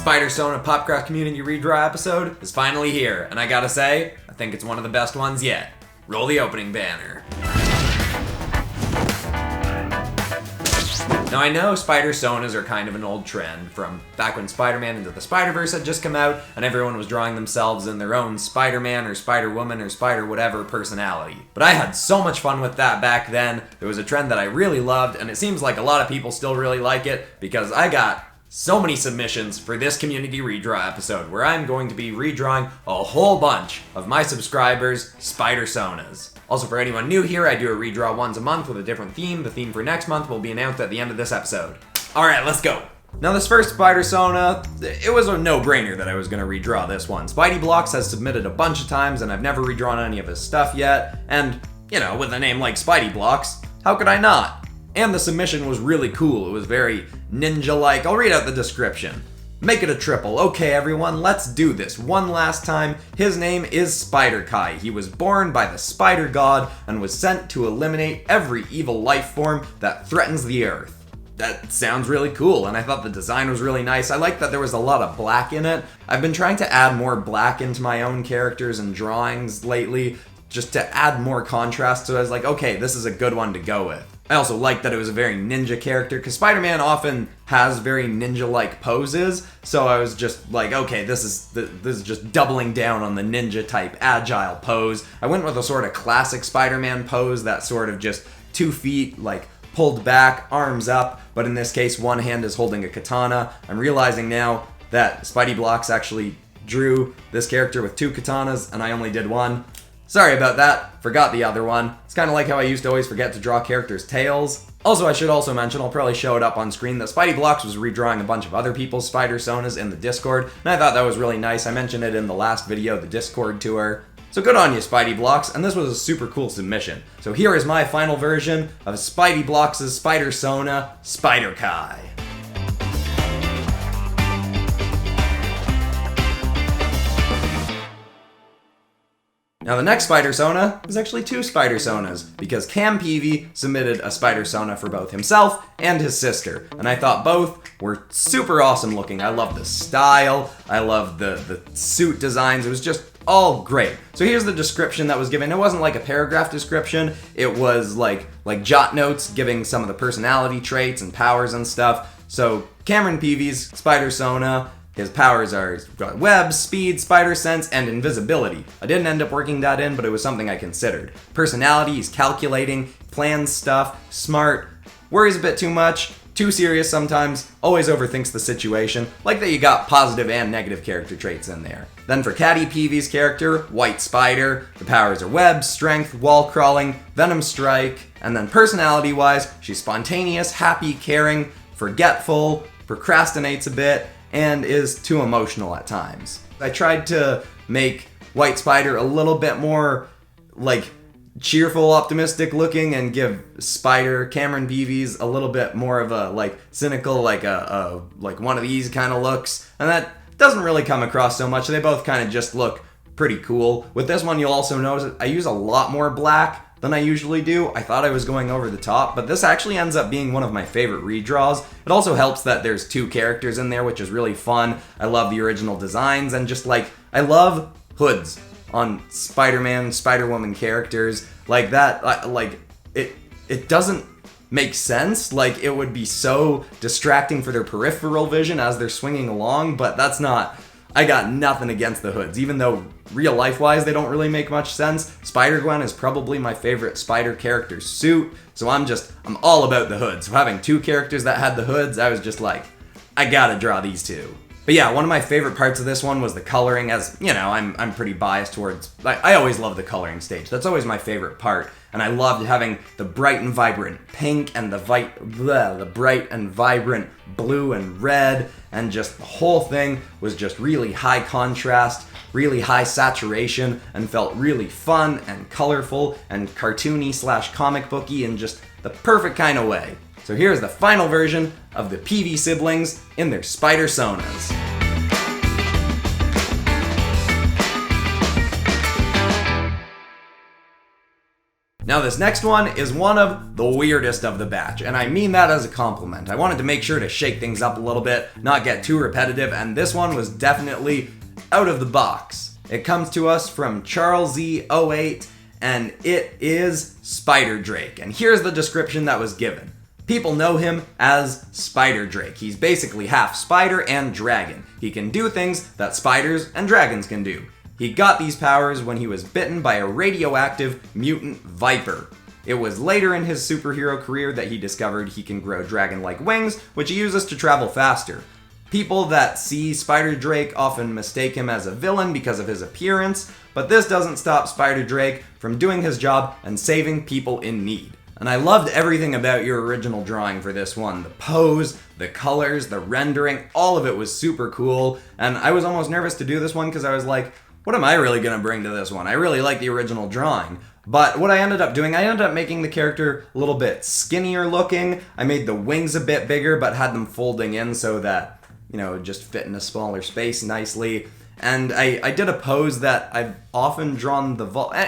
Spider-Sona PopCross community redraw episode is finally here, and I gotta say, I think it's one of the best ones yet. Roll the opening banner. Now I know Spider-Sonas are kind of an old trend from back when Spider-Man Into the Spider-Verse had just come out and everyone was drawing themselves in their own Spider-Man or Spider-Woman or Spider-whatever personality. But I had so much fun with that back then. It was a trend that I really loved, and it seems like a lot of people still really like it because I got so many submissions for this community redraw episode where I'm going to be redrawing a whole bunch of my subscribers' Spider-Sonas. Also, for anyone new here, I do a redraw once a month with a different theme. The theme for next month will be announced at the end of this episode. Alright, let's go! Now this first Spider-Sona, it was a no-brainer that I was going to redraw this one. Spidey Blocks has submitted a bunch of times and I've never redrawn any of his stuff yet, and, you know, with a name like Spidey Blocks, how could I not? And the submission was really cool. It was very ninja-like. I'll read out the description. Make it a triple. Okay, everyone, let's do this one last time. His name is Spider-Kai. He was born by the Spider God and was sent to eliminate every evil life form that threatens the Earth. That sounds really cool, and I thought the design was really nice. I like that there was a lot of black in it. I've been trying to add more black into my own characters and drawings lately, just to add more contrast, so I was like, okay, this is a good one to go with. I also liked that it was a very ninja character, because Spider-Man often has very ninja-like poses, so I was just like, okay, this is just doubling down on the ninja-type agile pose. I went with a sort of classic Spider-Man pose, that sort of just 2 feet, like, pulled back, arms up, but in this case, one hand is holding a katana. I'm realizing now that Spidey Blocks actually drew this character with 2 katanas, and I only did 1. Sorry about that, forgot the other one. It's kind of like how I used to always forget to draw characters' tails. Also, I should also mention, I'll probably show it up on screen, that Spidey Blocks was redrawing a bunch of other people's Spider-Sonas in the Discord, and I thought that was really nice. I mentioned it in the last video, the Discord tour. So good on you, Spidey Blocks, and this was a super cool submission. So here is my final version of Spidey Blocks' Spider-Sona, Spider-Kai. Now the next Spider-Sona is actually 2 Spider-Sonas, because Cam Peavy submitted a Spider-Sona for both himself and his sister, and I thought both were super awesome looking. I love the style, I love the suit designs, it was just all great. So here's the description that was given. It wasn't like a paragraph description, it was like jot notes giving some of the personality traits and powers and stuff. So Cameron Peavy's Spider-Sona, his powers are web, speed, spider sense, and invisibility. I didn't end up working that in, but it was something I considered. Personality, he's calculating, plans stuff, smart, worries a bit too much, too serious sometimes, always overthinks the situation, like that you got positive and negative character traits in there. Then for Caddy Peavy's character, White Spider, the powers are web, strength, wall crawling, venom strike, and then personality-wise, she's spontaneous, happy, caring, forgetful, procrastinates a bit, and is too emotional at times. I tried to make White Spider a little bit more, like, cheerful, optimistic looking, and give Spider, Cameron Peavy's, a little bit more of a, like, cynical, like like one of these kind of looks, and that doesn't really come across so much. They both kind of just look pretty cool. With this one, you'll also notice I use a lot more black than I usually do. I thought I was going over the top, but this actually ends up being one of my favorite redraws. It also helps that there's 2 characters in there, which is really fun. I love the original designs, and just like, I love hoods on Spider-Man, Spider-Woman characters. Like that, like, it doesn't make sense. Like, it would be so distracting for their peripheral vision as they're swinging along, but that's not, I got nothing against the hoods, even though real life-wise they don't really make much sense. Spider-Gwen is probably my favorite Spider character suit, so I'm all about the hoods. So having 2 characters that had the hoods, I was just like, I gotta draw these 2. But yeah, one of my favorite parts of this one was the coloring. As, you know, I'm pretty biased towards, I always love the coloring stage. That's always my favorite part. And I loved having the bright and vibrant pink and the bright and vibrant blue and red, and just the whole thing was just really high contrast, really high saturation, and felt really fun and colorful and cartoony / comic booky in just the perfect kind of way. So here's the final version of the Peavy siblings in their Spider-Sonas. Now this next one is one of the weirdest of the batch, and I mean that as a compliment. I wanted to make sure to shake things up a little bit, not get too repetitive, and this one was definitely out of the box. It comes to us from Charles Z08, and it is Spider Drake, and here's the description that was given. People know him as Spider Drake. He's basically half spider and dragon. He can do things that spiders and dragons can do. He got these powers when he was bitten by a radioactive mutant viper. It was later in his superhero career that he discovered he can grow dragon-like wings, which he uses to travel faster. People that see Spider Drake often mistake him as a villain because of his appearance, but this doesn't stop Spider Drake from doing his job and saving people in need. And I loved everything about your original drawing for this one. The pose, the colors, the rendering, all of it was super cool. And I was almost nervous to do this one because I was like, what am I really going to bring to this one? I really like the original drawing. But what I ended up doing, I ended up making the character a little bit skinnier looking. I made the wings a bit bigger, but had them folding in so that, it would just fit in a smaller space nicely. And I did a pose that I've often drawn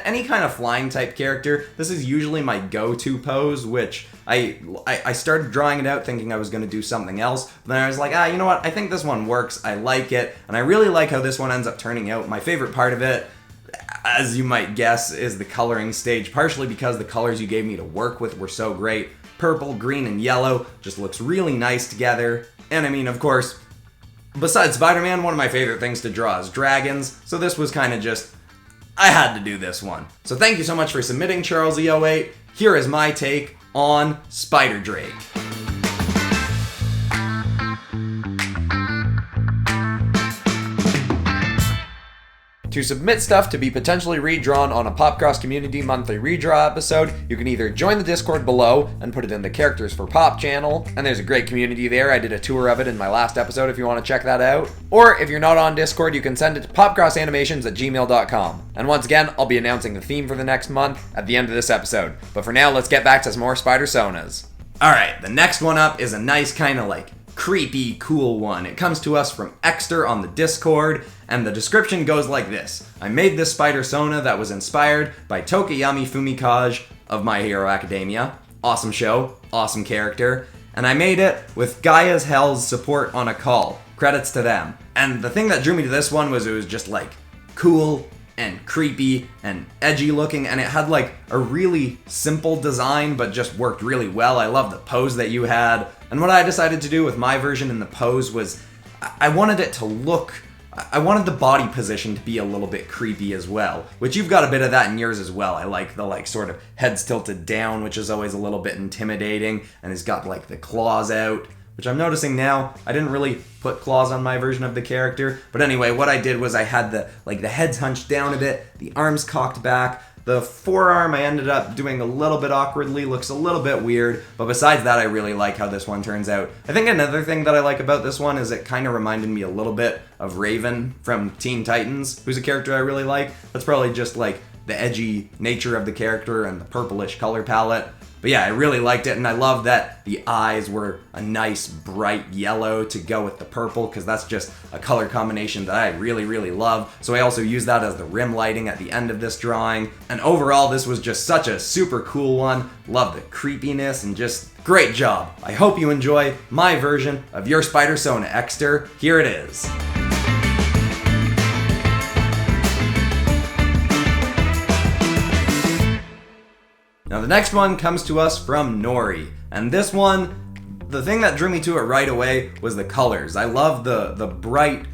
any kind of flying type character. This is usually my go-to pose, which I started drawing it out thinking I was going to do something else. But then I was like, you know what? I think this one works. I like it. And I really like how this one ends up turning out. My favorite part of it, as you might guess, is the coloring stage, partially because the colors you gave me to work with were so great. Purple, green, and yellow just looks really nice together. And I mean, of course, besides Spider-Man, one of my favorite things to draw is dragons, so this was kind of just, I had to do this one. So thank you so much for submitting, Charles E08. Here is my take on Spider Drake. To submit stuff to be potentially redrawn on a PopCross Community Monthly Redraw episode, you can either join the Discord below and put it in the Characters for Pop channel, and there's a great community there. I did a tour of it in my last episode if you want to check that out. Or if you're not on Discord, you can send it to popcrossanimations@gmail.com. And once again, I'll be announcing the theme for the next month at the end of this episode. But for now, let's get back to some more spider-sonas. Alright, the next one up is a nice kind of creepy, cool one. It comes to us from Exter on the Discord, and the description goes like this. I made this spider-sona that was inspired by Tokuyami Fumikage of My Hero Academia. Awesome show, awesome character. And I made it with Gaia's Hell's support on a call. Credits to them. And the thing that drew me to this one was it was just cool and creepy and edgy looking, and it had a really simple design but just worked really well. I love the pose that you had. And what I decided to do with my version in the pose was I wanted it to look, I wanted the body position to be a little bit creepy as well, which you've got a bit of that in yours as well. I like the sort of heads tilted down, which is always a little bit intimidating, and it's got the claws out, which I'm noticing now. I didn't really put claws on my version of the character, but anyway, what I did was I had the heads hunched down a bit, the arms cocked back. The forearm I ended up doing a little bit awkwardly, looks a little bit weird, but besides that I really like how this one turns out. I think another thing that I like about this one is it kind of reminded me a little bit of Raven from Teen Titans, who's a character I really like. That's probably just the edgy nature of the character and the purplish color palette. But yeah, I really liked it, and I love that the eyes were a nice bright yellow to go with the purple, because that's just a color combination that I really, really love. So I also used that as the rim lighting at the end of this drawing. And overall, this was just such a super cool one. Love the creepiness and just great job. I hope you enjoy my version of your Spider-Sona, Exter. Here it is. Now the next one comes to us from Nori, and this one, the thing that drew me to it right away was the colors. I love the bright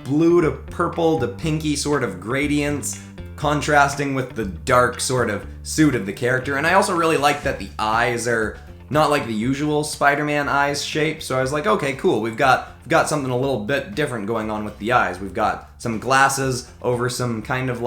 blue to purple to pinky sort of gradients contrasting with the dark sort of suit of the character, and I also really like that the eyes are not like the usual Spider-Man eyes shape, so I was like, okay, cool, we've got something a little bit different going on with the eyes. We've got some glasses over some kind of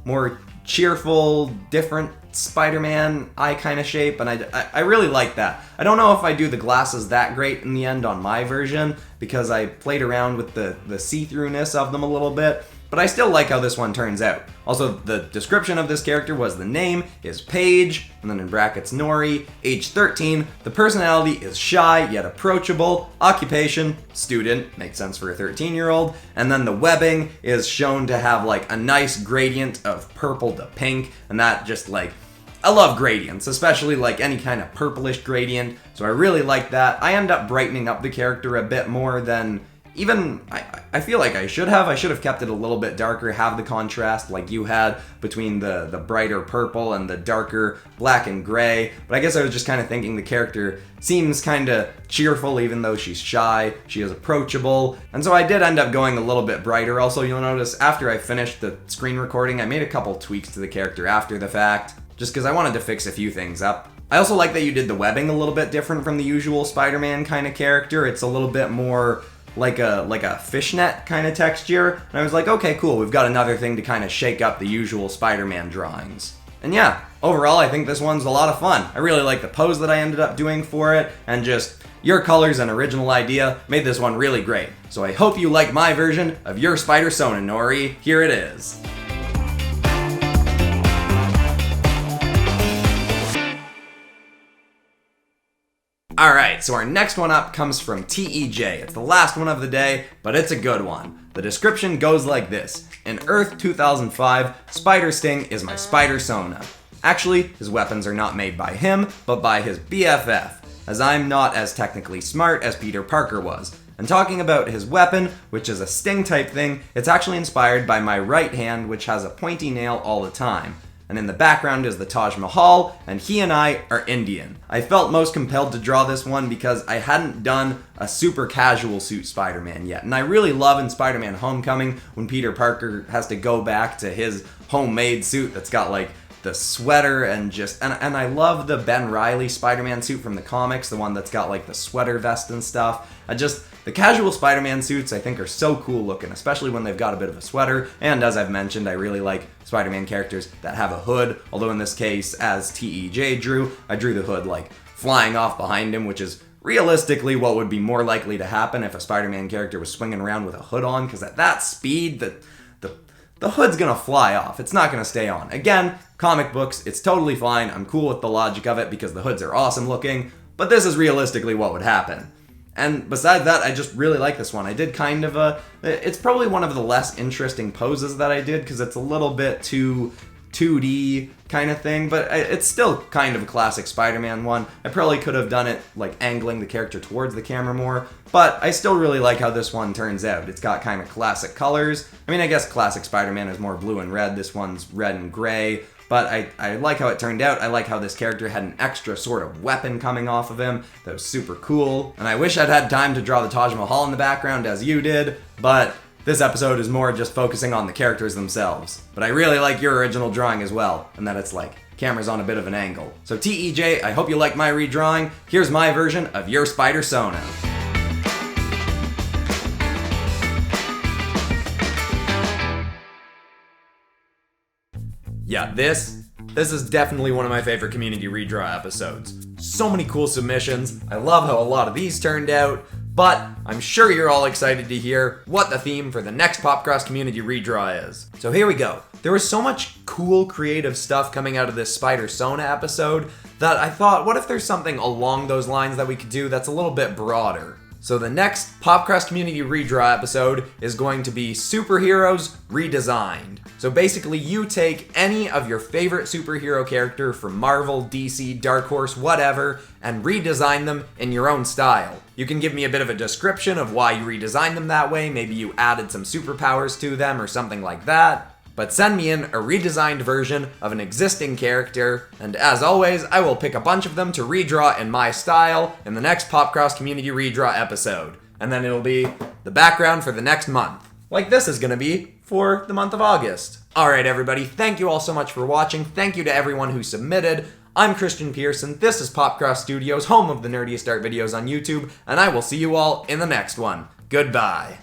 more cheerful, different Spider-Man eye kind of shape, and I really like that. I don't know if I do the glasses that great in the end on my version, because I played around with the see-throughness of them a little bit, but I still like how this one turns out. Also, the description of this character was the name is Paige, and then in brackets Nori, age 13, the personality is shy yet approachable, occupation, student, makes sense for a 13-year-old, and then the webbing is shown to have a nice gradient of purple to pink, and that just I love gradients, especially like any kind of purplish gradient, so I really like that. I end up brightening up the character a bit more than even I feel like I should have. I should have kept it a little bit darker, have the contrast like you had between the brighter purple and the darker black and gray. But I guess I was just kind of thinking the character seems kind of cheerful even though she's shy. She is approachable. And so I did end up going a little bit brighter. Also, you'll notice after I finished the screen recording, I made a couple tweaks to the character after the fact, just because I wanted to fix a few things up. I also like that you did the webbing a little bit different from the usual Spider-Man kind of character. It's a little bit more like a fishnet kind of texture, and I was like, okay, cool, we've got another thing to kind of shake up the usual Spider-Man drawings. And yeah, overall I think this one's a lot of fun. I really like the pose that I ended up doing for it, and just your colors and original idea made this one really great. So I hope you like my version of your Spider-Sona, Nori. Here it is. Alright, so our next one up comes from TEJ. It's the last one of the day, but it's a good one. The description goes like this. In Earth 2005, Spider Sting is my Spider-Sona. Actually, his weapons are not made by him, but by his BFF, as I'm not as technically smart as Peter Parker was. And talking about his weapon, which is a sting type thing, it's actually inspired by my right hand, which has a pointy nail all the time. And in the background is the Taj Mahal, and he and I are Indian. I felt most compelled to draw this one because I hadn't done a super casual suit Spider-Man yet. And I really love in Spider-Man Homecoming when Peter Parker has to go back to his homemade suit that's got like the sweater and I love the Ben Reilly Spider-Man suit from the comics, the one that's got like the sweater vest and stuff. The casual Spider-Man suits I think are so cool looking, especially when they've got a bit of a sweater, and as I've mentioned, I really like Spider-Man characters that have a hood, although in this case, as TEJ drew, I drew the hood like flying off behind him, which is realistically what would be more likely to happen if a Spider-Man character was swinging around with a hood on, because at that speed, the hood's gonna fly off. It's not gonna stay on. Again, comic books, it's totally fine. I'm cool with the logic of it because the hoods are awesome looking, but this is realistically what would happen. And besides that, I just really like this one. I did kind of it's probably one of the less interesting poses that I did because it's a little bit too 2D kind of thing, but it's still kind of a classic Spider-Man one. I probably could have done it like angling the character towards the camera more, but I still really like how this one turns out. It's got kind of classic colors. I mean, I guess classic Spider-Man is more blue and red. This one's red and gray. But I like how it turned out. I like how this character had an extra sort of weapon coming off of him that was super cool. And I wish I'd had time to draw the Taj Mahal in the background as you did, but this episode is more just focusing on the characters themselves. But I really like your original drawing as well, and that it's like camera's on a bit of an angle. So TEJ, I hope you like my redrawing. Here's my version of your Spider-Sona. Yeah, this is definitely one of my favorite community redraw episodes. So many cool submissions. I love how a lot of these turned out, but I'm sure you're all excited to hear what the theme for the next PopCross community redraw is. So here we go. There was so much cool creative stuff coming out of this Spider-Sona episode that I thought, what if there's something along those lines that we could do that's a little bit broader? So the next PopCross Community Redraw episode is going to be Superheroes Redesigned. So basically you take any of your favorite superhero character from Marvel, DC, Dark Horse, whatever, and redesign them in your own style. You can give me a bit of a description of why you redesigned them that way, maybe you added some superpowers to them or something like that. But send me in a redesigned version of an existing character, and as always, I will pick a bunch of them to redraw in my style in the next PopCross Community Redraw episode. And then it'll be the background for the next month. Like this is gonna be for the month of August. Alright everybody, thank you all so much for watching. Thank you to everyone who submitted. I'm Christian Pearson, this is PopCross Studios, home of the nerdiest art videos on YouTube, and I will see you all in the next one. Goodbye.